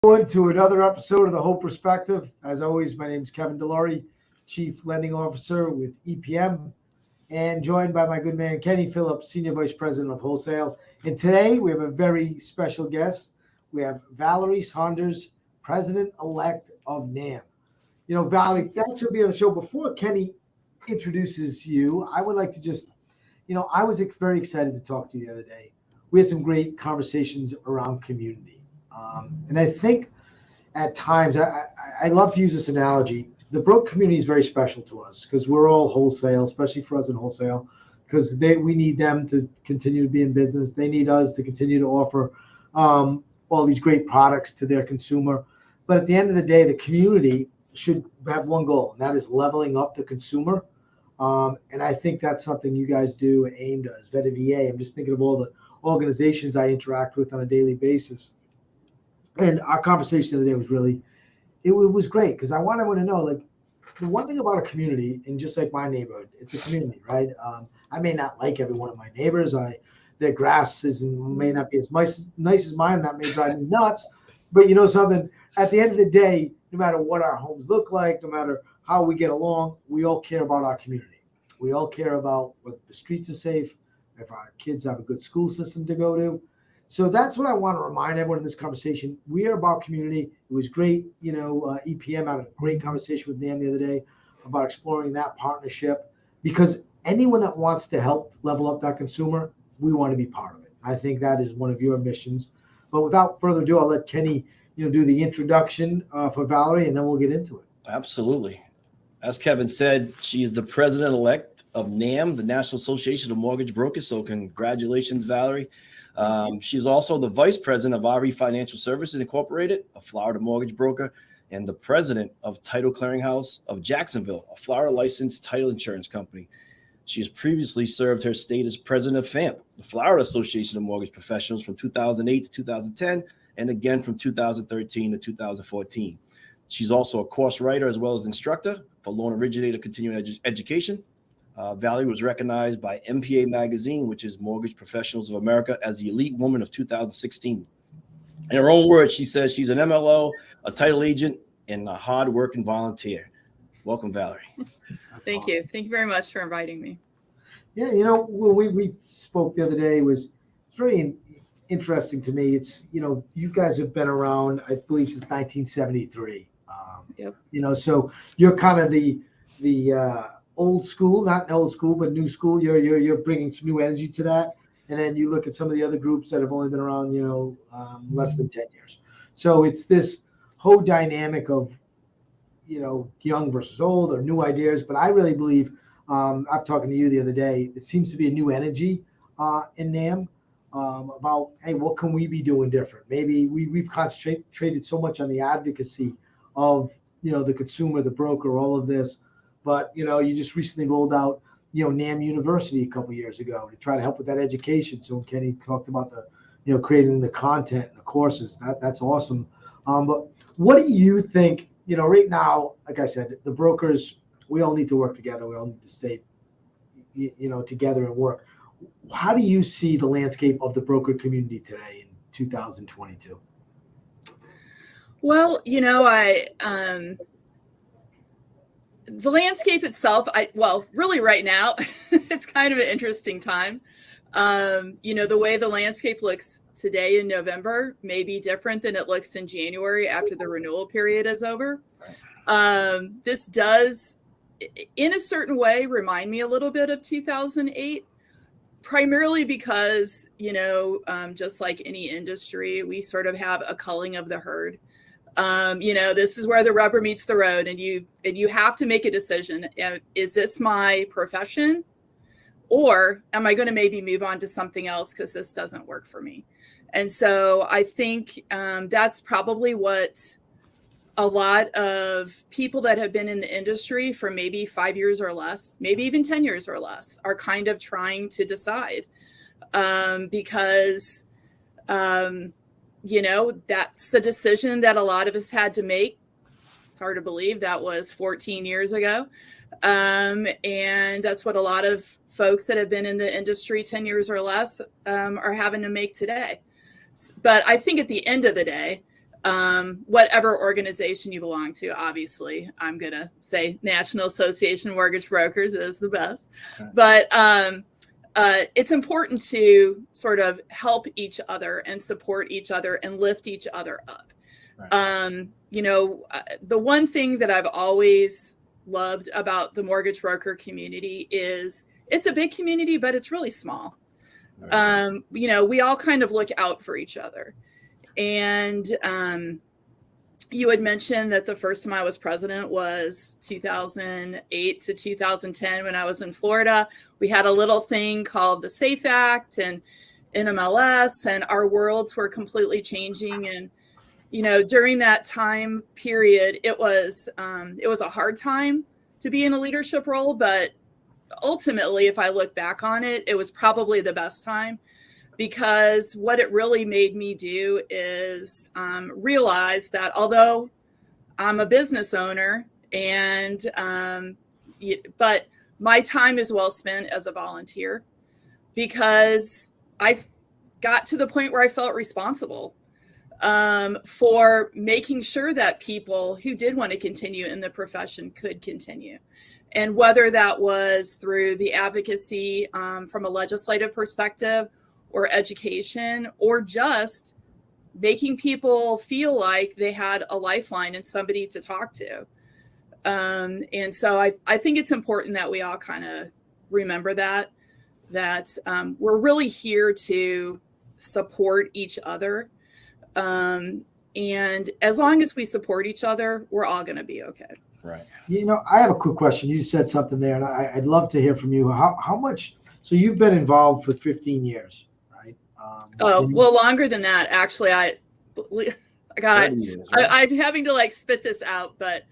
Forward to another episode of The Whole Perspective. As always, my name is Kevin DeLory, Chief Lending Officer with EPM, and joined by my good man, Kenny Phillips, Senior Vice President of Wholesale. And today we have a very special guest. We have Valerie Saunders, President-elect of NAM. You know, Valerie, thanks for being on the show. Before Kenny introduces you, I would like to just, I was very excited to talk to you the other day. We had some great conversations around community. And I think at times, I love to use this analogy. The broker community is very special to us because we're all wholesale, especially for us in wholesale, because we need them to continue to be in business. They need us to continue to offer all these great products to their consumer. But at the end of the day, the community should have one goal, and that is leveling up the consumer. And I think that's something you guys do, AIM does, VA. I'm just thinking of all the organizations I interact with on a daily basis. And our conversation the other day was really, it was great because I want everyone to know, like, the one thing about a community, and just like my neighborhood, it's a community, right? I may not like every one of my neighbors. Their grass may not be as nice as mine. That may drive me nuts. But you know something, at the end of the day, no matter what our homes look like, no matter how we get along, we all care about our community. We all care about whether the streets are safe, if our kids have a good school system to go to. So that's what I want to remind everyone in this conversation. We are about community. It was great, EPM had a great conversation with NAM the other day about exploring that partnership, because anyone that wants to help level up that consumer, we want to be part of it. I think that is one of your missions. But without further ado, I'll let Kenny, do the introduction for Valerie, and then we'll get into it. Absolutely. As Kevin said, she is the president-elect of NAM, the National Association of Mortgage Brokers. So congratulations, Valerie. She's also the vice president of RE Financial Services Incorporated, a Florida mortgage broker, and the president of Title Clearinghouse of Jacksonville, a Florida licensed title insurance company. She has previously served her state as president of FAMP, the Florida Association of Mortgage Professionals, from 2008 to 2010, and again from 2013 to 2014. She's also a course writer as well as instructor for Loan Originator Continuing Education. Valerie was recognized by MPA Magazine, which is Mortgage Professionals of America, as the Elite Woman of 2016. In her own words, she says she's an MLO, a title agent, and a hard-working volunteer. Welcome, Valerie. Thank you. Thank you very much for inviting me. Yeah, when we spoke the other day, it's very interesting to me. It's, you guys have been around, I believe, since 1973. Yep. So you're kind of the old school, not old school, but new school. You're bringing some new energy to that. And then you look at some of the other groups that have only been around, less than 10 years. So it's this whole dynamic of, young versus old or new ideas. But I really believe, I've talking to you the other day, it seems to be a new energy in NAM about, hey, what can we be doing different? Maybe we've concentrated so much on the advocacy of, the consumer, the broker, all of this. But, you just recently rolled out, NAM University a couple of years ago to try to help with that education. So Kenny talked about the, creating the content and the courses. That's awesome. But what do you think, right now, like I said, the brokers, we all need to work together. We all need to stay, together and work. How do you see the landscape of the broker community today in 2022? Well, the landscape itself, really right now, it's kind of an interesting time. The way the landscape looks today in November may be different than it looks in January after the renewal period is over. This does, in a certain way, remind me a little bit of 2008, primarily because, just like any industry, we sort of have a culling of the herd. This is where the rubber meets the road, and you have to make a decision. Is this my profession, or am I going to maybe move on to something else because this doesn't work for me? And so I think that's probably what a lot of people that have been in the industry for maybe 5 years or less, maybe even 10 years or less, are kind of trying to decide because that's the decision that a lot of us had to make. It's hard to believe that was 14 years ago. And that's what a lot of folks that have been in the industry 10 years or less are having to make today. But I think at the end of the day, whatever organization you belong to. Obviously, I'm going to say National Association of Mortgage Brokers is the best, but it's important to sort of help each other and support each other and lift each other up. Right. The one thing that I've always loved about the mortgage broker community is it's a big community, but it's really small. Right. We all kind of look out for each other. And you had mentioned that the first time I was president was 2008 to 2010 when I was in Florida. We had a little thing called the SAFE Act and NMLS, and our worlds were completely changing. And during that time period, it was a hard time to be in a leadership role, but ultimately, if I look back on it, it was probably the best time, because what it really made me do is realize that although I'm a business owner but my time is well spent as a volunteer, because I got to the point where I felt responsible for making sure that people who did want to continue in the profession could continue. And whether that was through the advocacy from a legislative perspective or education, or just making people feel like they had a lifeline and somebody to talk to. And so I think it's important that we all kind of remember that we're really here to support each other. And as long as we support each other, we're all going to be okay. Right. I have a quick question. You said something there, and I'd love to hear from you. How much? So you've been involved for 15 years, right? Well, longer than that, actually. I'm having to spit this out, but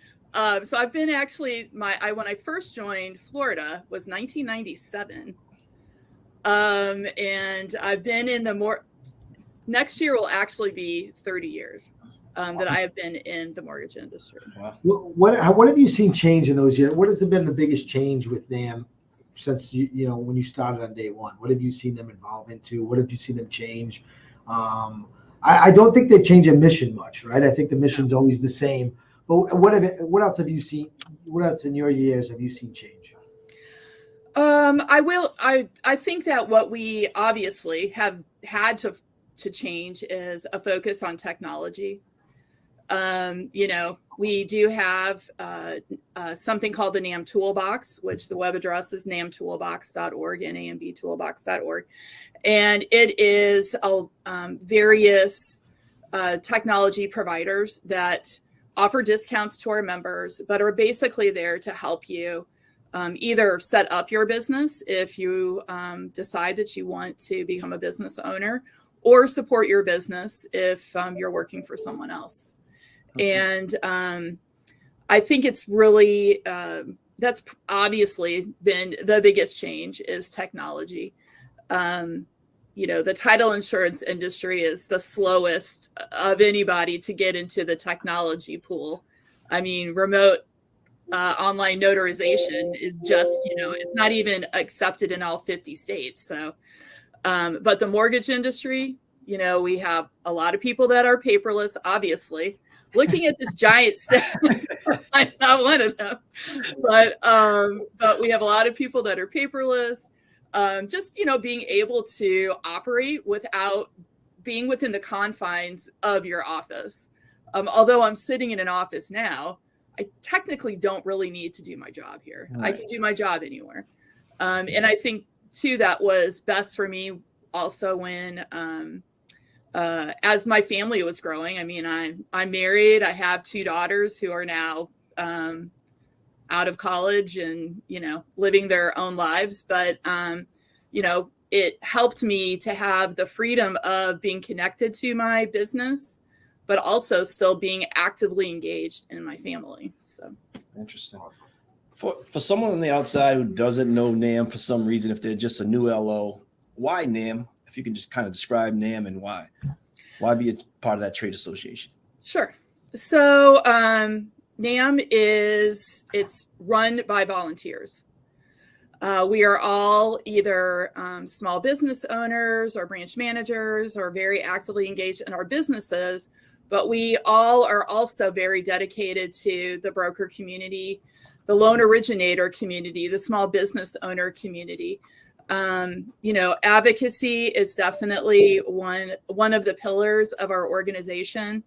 so I've been actually when I first joined Florida was 1997, and I've been in next year will actually be 30 years. That I have been in the mortgage industry. Wow. What have you seen change in those years? What has been the biggest change with NAM since when you started on day one? What have you seen them evolve into? What have you seen them change? I don't think they change a mission much, right? I think the mission's always the same. But what else have you seen? What else in your years have you seen change? I think that what we obviously have had to change is a focus on technology. We do have something called the NAM Toolbox, which the web address is namtoolbox.org, NAMBtoolbox.org. And it is various technology providers that offer discounts to our members, but are basically there to help you either set up your business if you decide that you want to become a business owner, or support your business if you're working for someone else. And I think it's really, that's obviously been the biggest change is technology. The title insurance industry is the slowest of anybody to get into the technology pool. I mean, remote online notarization is just, it's not even accepted in all 50 states. So, but the mortgage industry, we have a lot of people that are paperless, obviously. Looking at this giant stack, I'm not one of them, but we have a lot of people that are paperless. Just being able to operate without being within the confines of your office. Although I'm sitting in an office now, I technically don't really need to do my job here. Right. I can do my job anywhere, and I think too that was best for me also when. As my family was growing, I mean, I'm married. I have 2 daughters who are now out of college and, living their own lives. But, it helped me to have the freedom of being connected to my business, but also still being actively engaged in my family. So interesting. For someone on the outside who doesn't know NAM for some reason, if they're just a new LO, why NAM? If you can just kind of describe NAM and why be a part of that trade association? Sure. So NAM it's run by volunteers. We are all either small business owners or branch managers or very actively engaged in our businesses, but we all are also very dedicated to the broker community, the loan originator community, the small business owner community. Advocacy is definitely one of the pillars of our organization.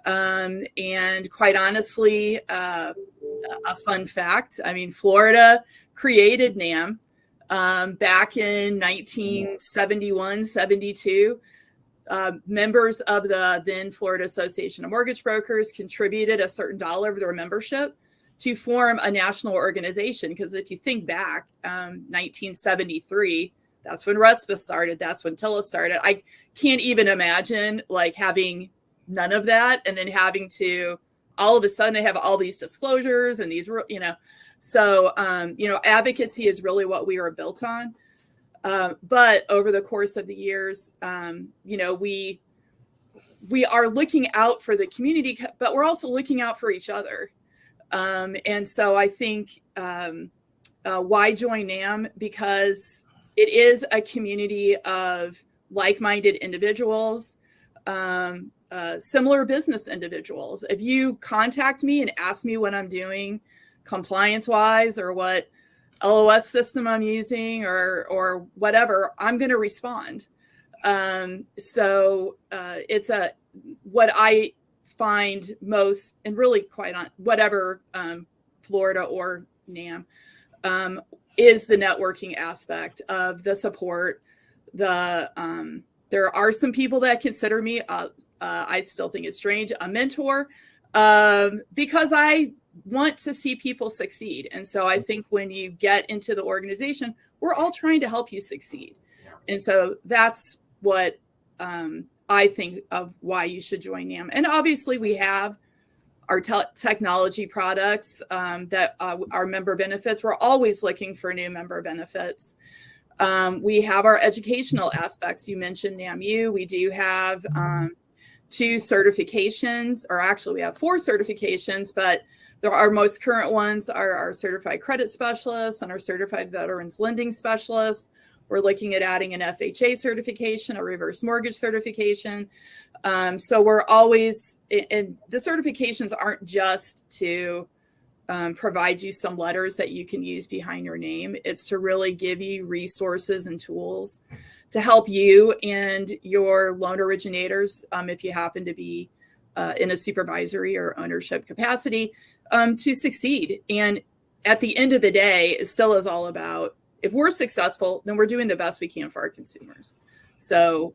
And quite honestly, a fun fact, Florida created NAM back in 1971, 72. Members of the then Florida Association of Mortgage Brokers contributed a certain dollar of their membership to form a national organization. Because if you think back, 1973, that's when RESPA started. That's when TILA started. I can't even imagine having none of that and then having to all of a sudden have all these disclosures and these, So, advocacy is really what we are built on. But over the course of the years, we are looking out for the community, but we're also looking out for each other. And so I think why join NAM? Because it is a community of like-minded individuals, similar business individuals. If you contact me and ask me what I'm doing compliance-wise or what LOS system I'm using or whatever, I'm going to respond. So it's what I find most, and really quite on whatever Florida or NAM is the networking aspect of the support. There are some people that consider me, I still think it's strange, a mentor, because I want to see people succeed. And so I think when you get into the organization, we're all trying to help you succeed. And so that's what I think of why you should join NAM. And obviously we have our technology products that are member benefits. We're always looking for new member benefits. We have our educational aspects. You mentioned NAMU. We do have 2 certifications, or actually we have 4 certifications, but our most current ones are our certified credit specialist and our certified veterans lending specialist. We're looking at adding an FHA certification, a reverse mortgage certification. So we're always, and the certifications aren't just to provide you some letters that you can use behind your name. It's to really give you resources and tools to help you and your loan originators, if you happen to be in a supervisory or ownership capacity, to succeed. And at the end of the day, it still is all about, if we're successful, then we're doing the best we can for our consumers. So,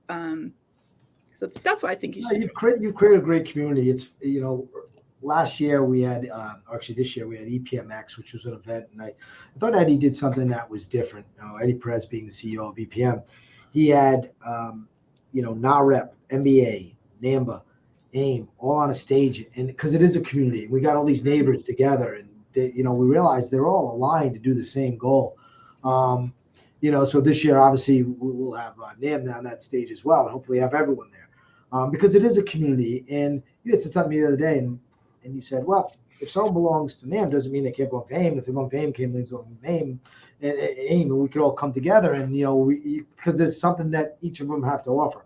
so that's why I think you should. You've created a great community. It's, last year we had, actually this year we had EPMX, which was an event, and I thought Eddie did something that was different. Eddie Perez being the CEO of EPM, he had, NAREP, MBA, NAMBA, AIM, all on a stage, and because it is a community, we got all these neighbors together, and they, we realized they're all aligned to do the same goal. So this year, obviously, we will have NAM on that stage as well, and hopefully have everyone there, because it is a community. And you had said something the other day, and you said, well, if someone belongs to NAM, doesn't mean they can't belong to AIM. If they belong to AIM, can't belong to AIM, and we could all come together, and because there's something that each of them have to offer.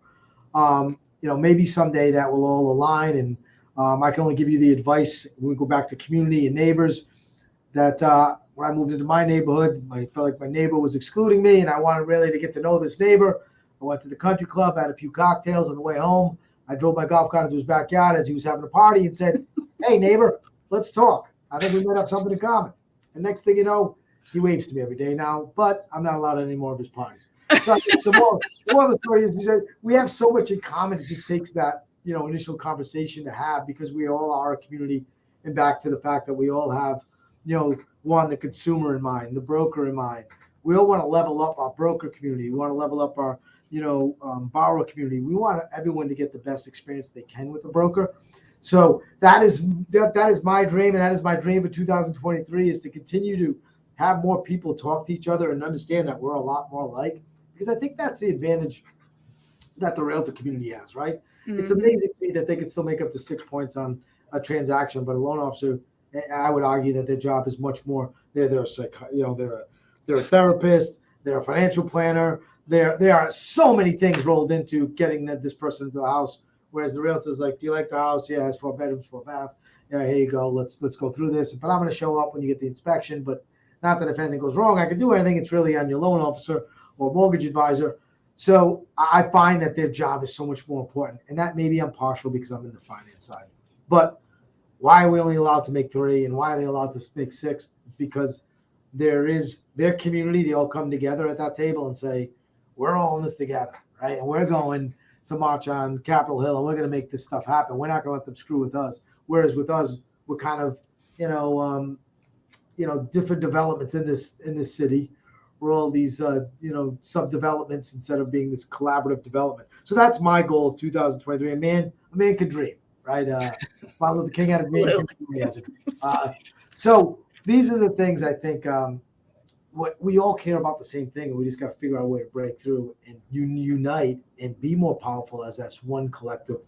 Maybe someday that will all align, and I can only give you the advice. We go back to community and neighbors. That when I moved into my neighborhood, I felt like my neighbor was excluding me, and I wanted really to get to know this neighbor. I went to the country club, had a few cocktails on the way home. I drove my golf cart into his backyard as he was having a party and said, "Hey, neighbor, let's talk. I think we might have something in common." And next thing you know, he waves to me every day now, but I'm not allowed at any more of his parties. So the more of the story is, he said, we have so much in common. It just takes that, initial conversation to have, because we all are a community. And back to the fact that we all have, the consumer in mind, the broker in mind. We all want to level up our broker community. We want to level up our, borrower community. We want everyone to get the best experience they can with a broker. So that is my dream, and that is my dream for 2023, is to continue to have more people talk to each other and understand that we're a lot more alike. Because I think that's the advantage that the realtor community has, right? Mm-hmm. It's amazing to me that they can still make up to 6 points on a transaction, but a loan officer, I would argue that their job is much more. They're a therapist, they're a financial planner. There are so many things rolled into getting this person into the house Whereas the realtor's like, do you like the house? Yeah, it has 4 bedrooms, 4 bath. Yeah, here you go. Let's go through this. But I'm going to show up when you get the inspection. But not that if anything goes wrong, I can do anything. It's really on your loan officer or mortgage advisor. So I find that their job is so much more important. And that maybe I'm partial because I'm in the finance side. But why are we only allowed to make 3 and why are they allowed to make 6? It's because there is their community. They all come together at that table and say, we're all in this together, right? And we're going to march on Capitol Hill and we're going to make this stuff happen. We're not going to let them screw with us. Whereas with us, we're kind of, different developments in this city. We're all these, sub-developments instead of being this collaborative development. So that's my goal of 2023. A man could dream, right? Martin Luther King had a dream. So these are the things I think what we all care about the same thing. And we just got to figure out a way to break through and unite and be more powerful as one collective,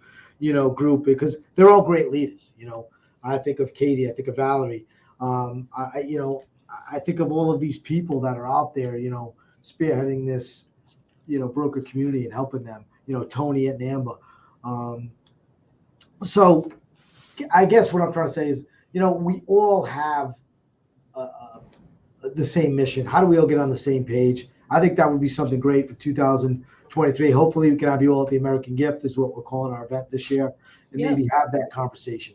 group, because they're all great leaders. I think of Katie, I think of Valerie. I think of all of these people that are out there, spearheading this, broker community and helping them, Tony and Amber. So I guess what I'm trying to say is, we all have the same mission. How do we all get on the same page? I think that would be something great for 2023. Hopefully we can have you all at the American Gift is what we're calling our event this year and maybe have that conversation.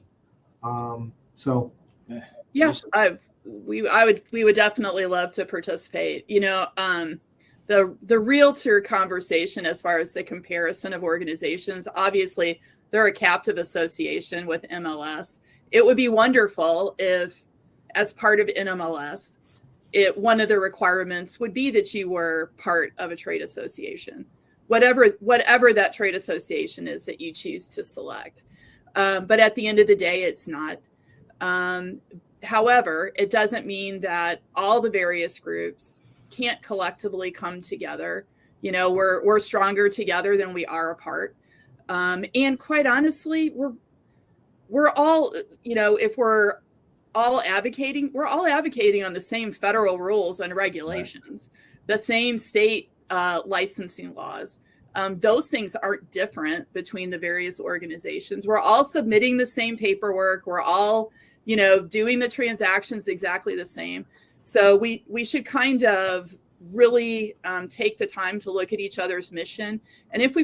We would definitely love to participate. The realtor conversation as far as the comparison of organizations, obviously they're a captive association with MLS. It would be wonderful if, as part of NMLS, one of the requirements would be that you were part of a trade association, whatever that trade association is that you choose to select. But at the end of the day, it's not. However, it doesn't mean that all the various groups can't collectively come together. We're stronger together than we are apart. And quite honestly, we're all, if we're all advocating on the same federal rules and regulations, the same state licensing laws. Those things aren't different between the various organizations. We're all submitting the same paperwork. We're all, doing the transactions exactly the same. So we should kind of really take the time to look at each other's mission. And if we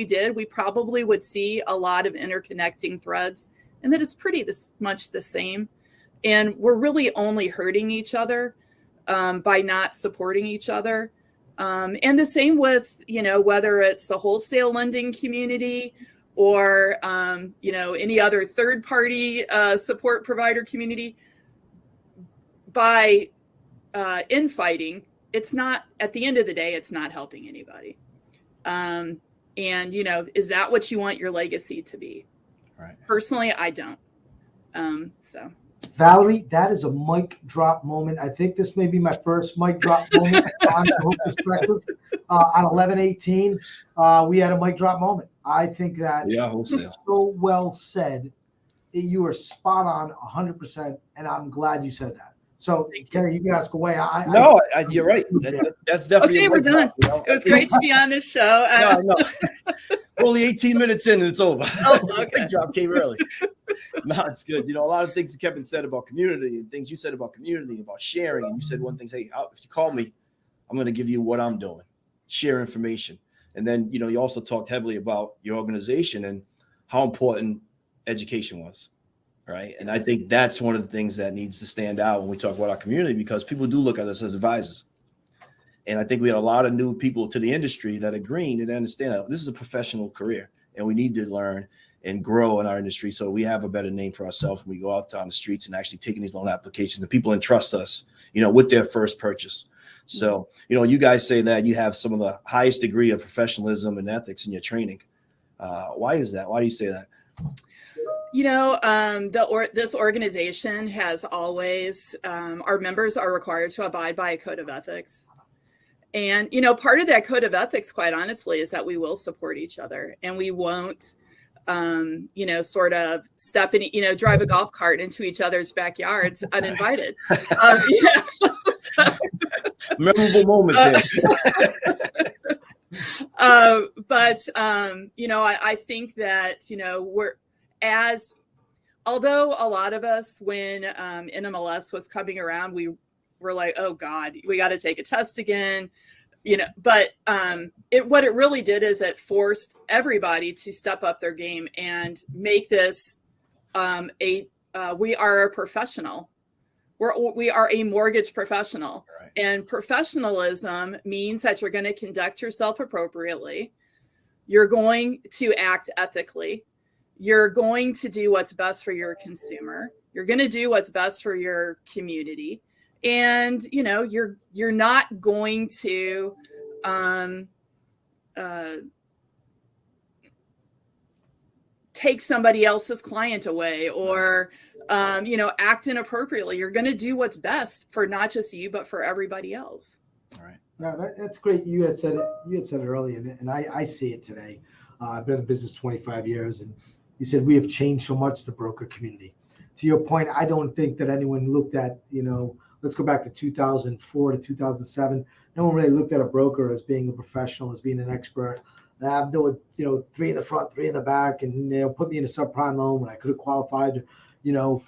did, we probably would see a lot of interconnecting threads and that it's pretty much the same. And we're really only hurting each other by not supporting each other. And the same with, whether it's the wholesale lending community or, any other third party support provider community. By infighting, it's not, at the end of the day, it's not helping anybody. And, is that what you want your legacy to be? Right. Personally, I don't. Valerie, that is a mic drop moment. I think this may be my first mic drop moment on the whole perspective. On 11/18, we had a mic drop moment. I think that is so well said. You are spot on 100%, and I'm glad you said that. So, Kenny, you can ask away. You're right. That's definitely okay. We're done. It was great to be on this show. No. We're only 18 minutes in, and it's over. Oh, okay. Big job came early. No, it's good. A lot of things that Kevin said about community and things you said about community, about sharing. And you said one thing, hey, if you call me, I'm going to give you what I'm doing, share information. And then, you also talked heavily about your organization and how important education was. Right. And I think that's one of the things that needs to stand out when we talk about our community, because people do look at us as advisors. And I think we had a lot of new people to the industry that are green and understand that this is a professional career and we need to learn and grow in our industry. So we have a better name for ourselves when we go out on the streets and actually taking these loan applications. The people entrust us, with their first purchase. So, you guys say that you have some of the highest degree of professionalism and ethics in your training. Why is that? Why do you say that? This organization has always, our members are required to abide by a code of ethics. And, part of that code of ethics, quite honestly, is that we will support each other and we won't, sort of step in, drive a golf cart into each other's backyards uninvited. Memorable moments. I think that, although a lot of us, when NMLS was coming around, we were like, oh God, we got to take a test again, but what it really did is it forced everybody to step up their game and make this we are a professional. We are a mortgage professional. Right. And professionalism means that you're going to conduct yourself appropriately. You're going to act ethically. You're going to do what's best for your consumer. You're going to do what's best for your community. And, you're not going to take somebody else's client away or act inappropriately. You're going to do what's best for not just you, but for everybody else. All right. Yeah, that's great. You had said it earlier, and I see it today. I've been in the business 25 years, and you said we have changed so much, the broker community. To your point, I don't think that anyone looked at, let's go back to 2004 to 2007. No one really looked at a broker as being a professional, as being an expert. I'm doing, 3 in the front, 3 in the back, and put me in a subprime loan when I could have qualified,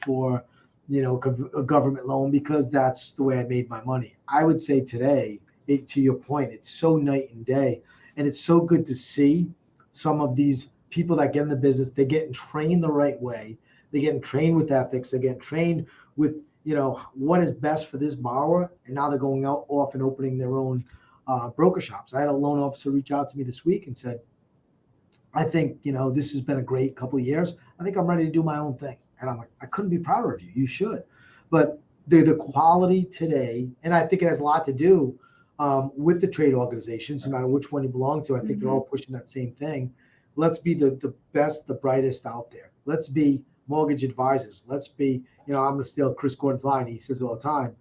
for, a government loan, because that's the way I made my money. I would say today, to your point, it's so night and day, and it's so good to see some of these people that get in the business. They're getting trained the right way. They're getting trained with ethics. They're getting trained with, what is best for this borrower, and now they're going out off and opening their own broker shops. I had a loan officer reach out to me this week and said, I think, this has been a great couple of years. I think I'm ready to do my own thing. And I'm like, I couldn't be prouder of you. You should. But the quality today, and I think it has a lot to do with the trade organizations, no matter which one you belong to. I think they're all pushing that same thing. Let's be the best, the brightest out there. Let's be mortgage advisors. Let's be, I'm going to steal Chris Gordon's line. He says it all the time.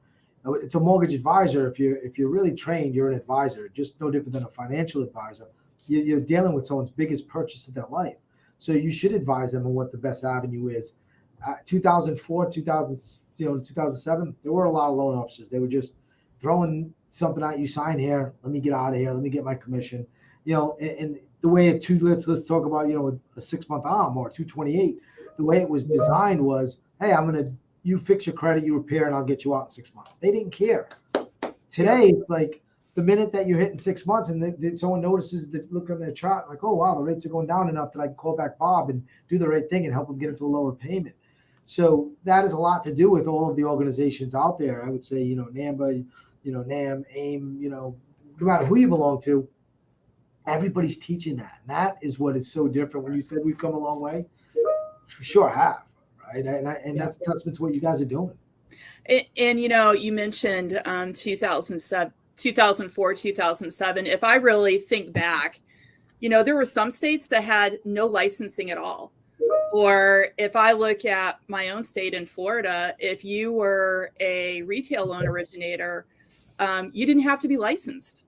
It's a mortgage advisor. If you're really trained, you're an advisor, just no different than a financial advisor. You're dealing with someone's biggest purchase of their life. So you should advise them on what the best avenue is. 2004, 2007, there were a lot of loan officers. They were just throwing something at you, sign here, let me get out of here, let me get my commission. And the way let's talk about, a 6-month ARM or 228, the way it was designed was, hey, you fix your credit, you repair, and I'll get you out in 6 months. They didn't care. Today, it's like the minute that you're hitting 6 months and someone notices that, look on their chart, like, oh, wow, the rates are going down enough that I can call back Bob and do the right thing and help him get into a lower payment. So that has a lot to do with all of the organizations out there. I would say, NAMBA, NAM, AIM, no matter who you belong to, everybody's teaching that. And that is what is so different. When you said we've come a long way, for sure have, right? And that's a testament to what you guys are doing. And you mentioned 2004, 2007. If I really think back, there were some states that had no licensing at all. Or if I look at my own state in Florida, if you were a retail loan originator, you didn't have to be licensed.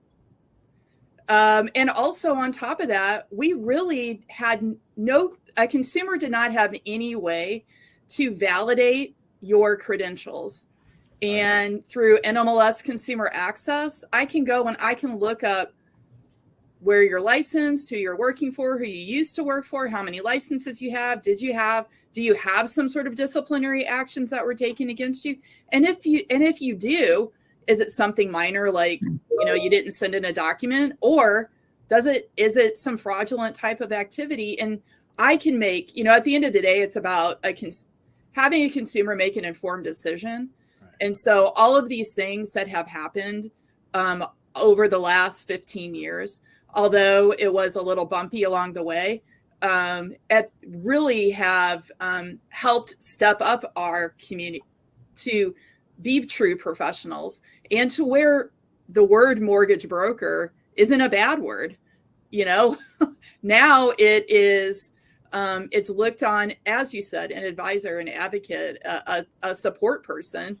And also on top of that, we really had a consumer did not have any way to validate your credentials. And through NMLS Consumer Access, I can go and I can look up where you're licensed, who you're working for, who you used to work for, how many licenses you have. Do you have some sort of disciplinary actions that were taken against you? And if you do, is it something minor, like, you didn't send in a document, or is it some fraudulent type of activity? And I can make, at the end of the day, it's about having a consumer make an informed decision. Right. And so all of these things that have happened over the last 15 years, although it was a little bumpy along the way, it really have helped step up our community to be true professionals, and to where the word mortgage broker isn't a bad word. Now it is, it's looked on, as you said, an advisor, an advocate, a support person.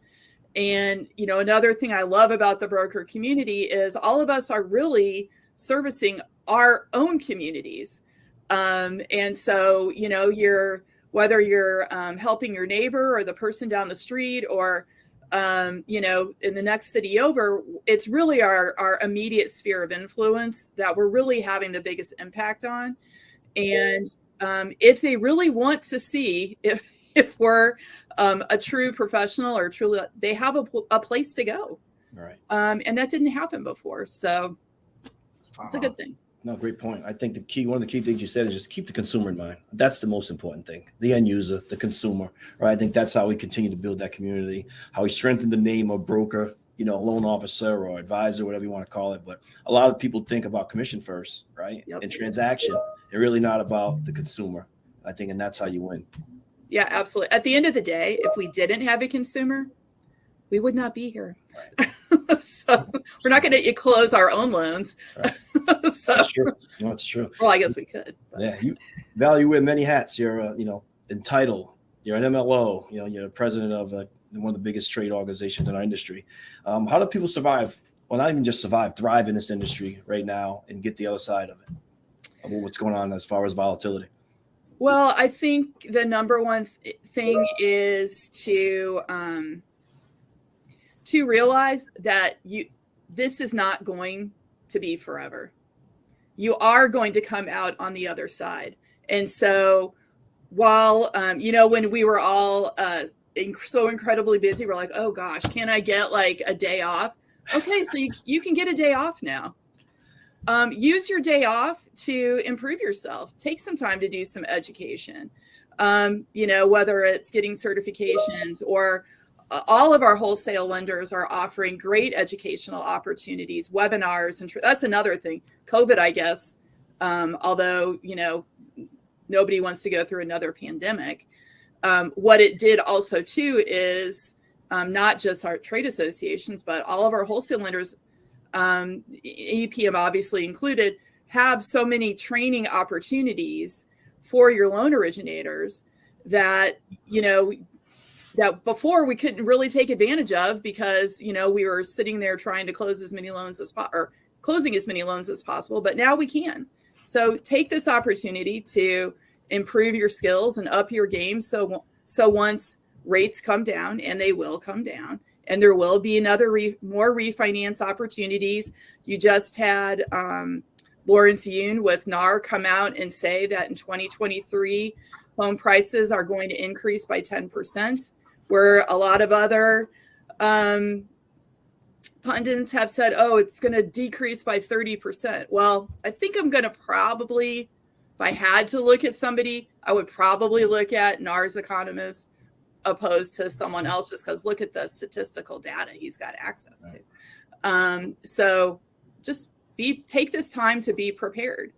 And, another thing I love about the broker community is all of us are really servicing our own communities. And so, whether you're helping your neighbor or the person down the street, or you know, in the next city over, it's really our immediate sphere of influence that we're really having the biggest impact on. And if they really want to see if we're a true professional or truly, they have a place to go. Right. And that didn't happen before. So it's a good thing. No, great point. I think one of the key things you said is just keep the consumer in mind. That's the most important thing. The end user, the consumer, right? I think that's how we continue to build that community, how we strengthen the name of broker, you know, loan officer or advisor, whatever you want to call it. But a lot of people think about commission first, right? Yep. And transaction, and really not about the consumer, I think, and that's how you win. Yeah, absolutely. At the end of the day, if we didn't have a consumer, we would not be here. Right. So we're not going to close our own loans. Right. So, that's true. No, it's true. Well, I guess we could. But. Yeah, Val, you wear many hats. You're, you know, in title. You're an MLO. You know, you're the president of one of the biggest trade organizations in our industry. How do people survive? Well, not even just survive, thrive in this industry right now and get the other side of it, of what's going on as far as volatility? Well, I think the number one thing is to realize that this is not going to be forever. You are going to come out on the other side. And so while, you know, when we were all so incredibly busy, we're like, oh gosh, can I get like a day off? Okay, so you can get a day off now. Use your day off to improve yourself. Take some time to do some education. You know, whether it's getting certifications or all of our wholesale lenders are offering great educational opportunities, webinars, and that's another thing. COVID, I guess, although, you know, nobody wants to go through another pandemic. What it did also too is not just our trade associations, but all of our wholesale lenders, EPM obviously included, have so many training opportunities for your loan originators that, you know, that before we couldn't really take advantage of because, you know, we were sitting there trying to close as many loans or closing as many loans as possible, but now we can. So take this opportunity to improve your skills and up your game. So once rates come down, and they will come down, and there will be more refinance opportunities. You just had Lawrence Yun with NAR come out and say that in 2023, home prices are going to increase by 10%, where a lot of other pundits have said, oh, it's going to decrease by 30%. Well, I think I'm going to probably, if I had to look at somebody, I would probably look at NAR's economist opposed to someone else, just because look at the statistical data he's got access to. So just take this time to be prepared.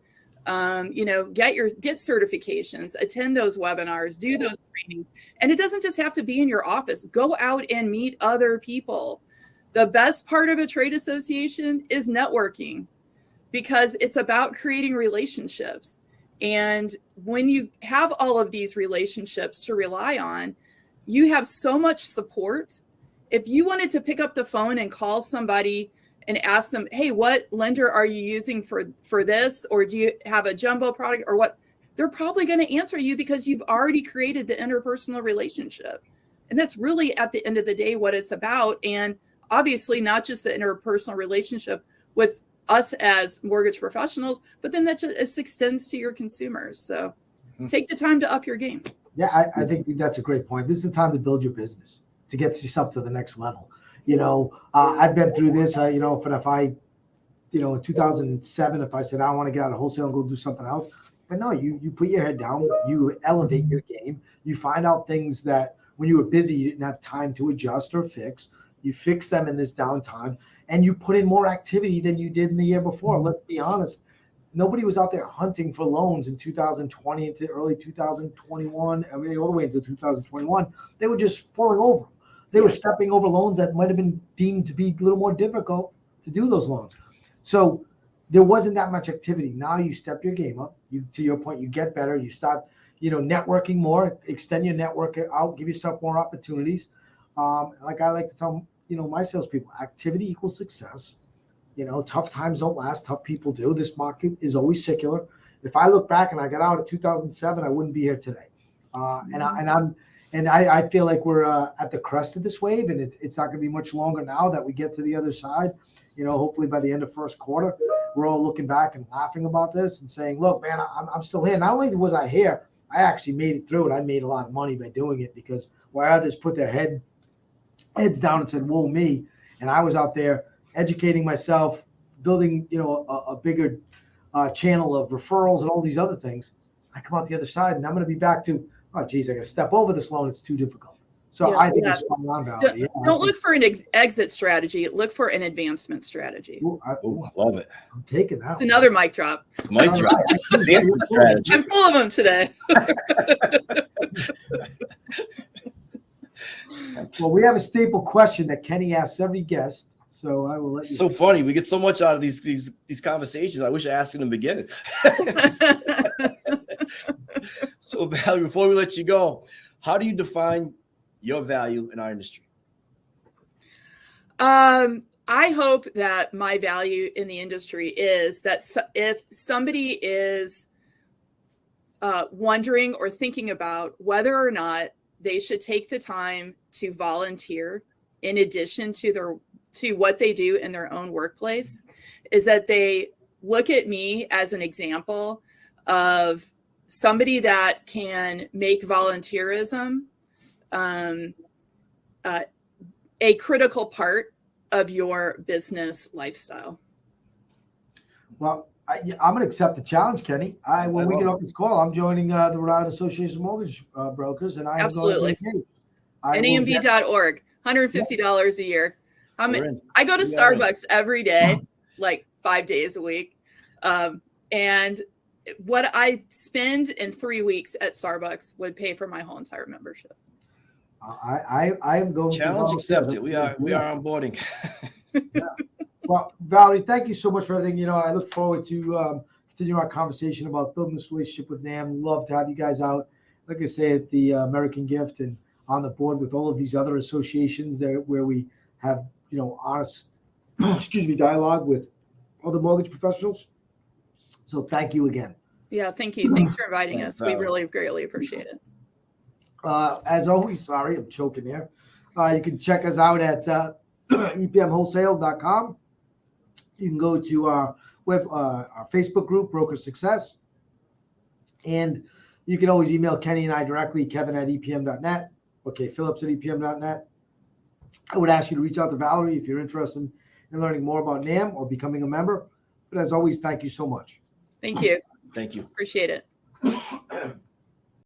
You know, get certifications, attend those webinars, do those trainings. And it doesn't just have to be in your office. Go out and meet other people. The best part of a trade association is networking, because it's about creating relationships. And when you have all of these relationships to rely on, you have so much support. If you wanted to pick up the phone and call somebody and ask them, hey, what lender are you using for this? Or do you have a jumbo product or what? They're probably going to answer you because you've already created the interpersonal relationship. And that's really at the end of the day what it's about. And obviously not just the interpersonal relationship with us as mortgage professionals, but then that just extends to your consumers. So take the time to up your game. Yeah, I think that's a great point. This is the time to build your business, to get yourself to the next level. You know, I've been through this, you know, if I, you know, in 2007, if I said, I want to get out of wholesale and go do something else, but no, you put your head down, you elevate your game, you find out things that when you were busy, you didn't have time to adjust or fix. You fix them in this downtime, and you put in more activity than you did in the year before. Let's be honest. Nobody was out there hunting for loans in 2020 into early 2021, I mean, all the way into 2021. They were just falling over. They were stepping over loans that might have been deemed to be a little more difficult to do those loans. So there wasn't that much activity. Now you step your game up. To your point, you get better. You start, you know, networking more, extend your network out, give yourself more opportunities. Like I like to tell, you know, my salespeople, activity equals success. You know, tough times don't last. Tough people do. This market is always secular. If I look back and I got out of 2007, I wouldn't be here today. And And I feel like we're at the crest of this wave, and it's not going to be much longer now that we get to the other side. Hopefully by the end of first quarter, we're all looking back and laughing about this and saying, look, man, I'm still here. Not only was I here, I actually made it through it. I made a lot of money by doing it, because while others put their heads down and said, whoa, me. And I was out there educating myself, building, a bigger channel of referrals and all these other things. I come out the other side and I'm going to be back to, oh, geez, I got to step over this loan. It's too difficult. So I think it's spot on, Valerie. Don't look for an exit strategy. Look for an advancement strategy. I love it. I'm taking that. It's another mic drop. Mic drop. I'm full of them today. Well, we have a staple question that Kenny asks every guest, so I will let you. So funny. We get so much out of these conversations. I wish I asked in the beginning. So, Valerie, before we let you go, how do you define your value in our industry? I hope that my value in the industry is that if somebody is wondering or thinking about whether or not they should take the time to volunteer in addition to what they do in their own workplace, is that they look at me as an example of somebody that can make volunteerism a critical part of your business lifestyle. Well, I'm going to accept the challenge, Kenny. When we get off this call, I'm joining the Rhode Island Association of Mortgage Brokers, and I am absolutely going to NAMB.org, $150 a year. I go to Starbucks every day, like 5 days a week, and what I spend in 3 weeks at Starbucks would pay for my whole entire membership. I am going. Challenge accepted. We are onboarding. Yeah. Well, Valerie, thank you so much for everything. I look forward to continue our conversation about building this relationship with NAM. Love to have you guys out, like I say, at the American Gift and on the board with all of these other associations there, where we have honest, dialogue with other mortgage professionals. So thank you again. Yeah, thank you. Thanks for inviting us. We really greatly appreciate it. As always, sorry, I'm choking there. You can check us out at epmwholesale.com. You can go to our Facebook group, Broker Success. And you can always email Kenny and I directly, kevin@epm.net, okay, Phillips@epm.net. I would ask you to reach out to Valerie if you're interested in learning more about NAM or becoming a member. But as always, thank you so much. Thank you. Thank you. Appreciate it.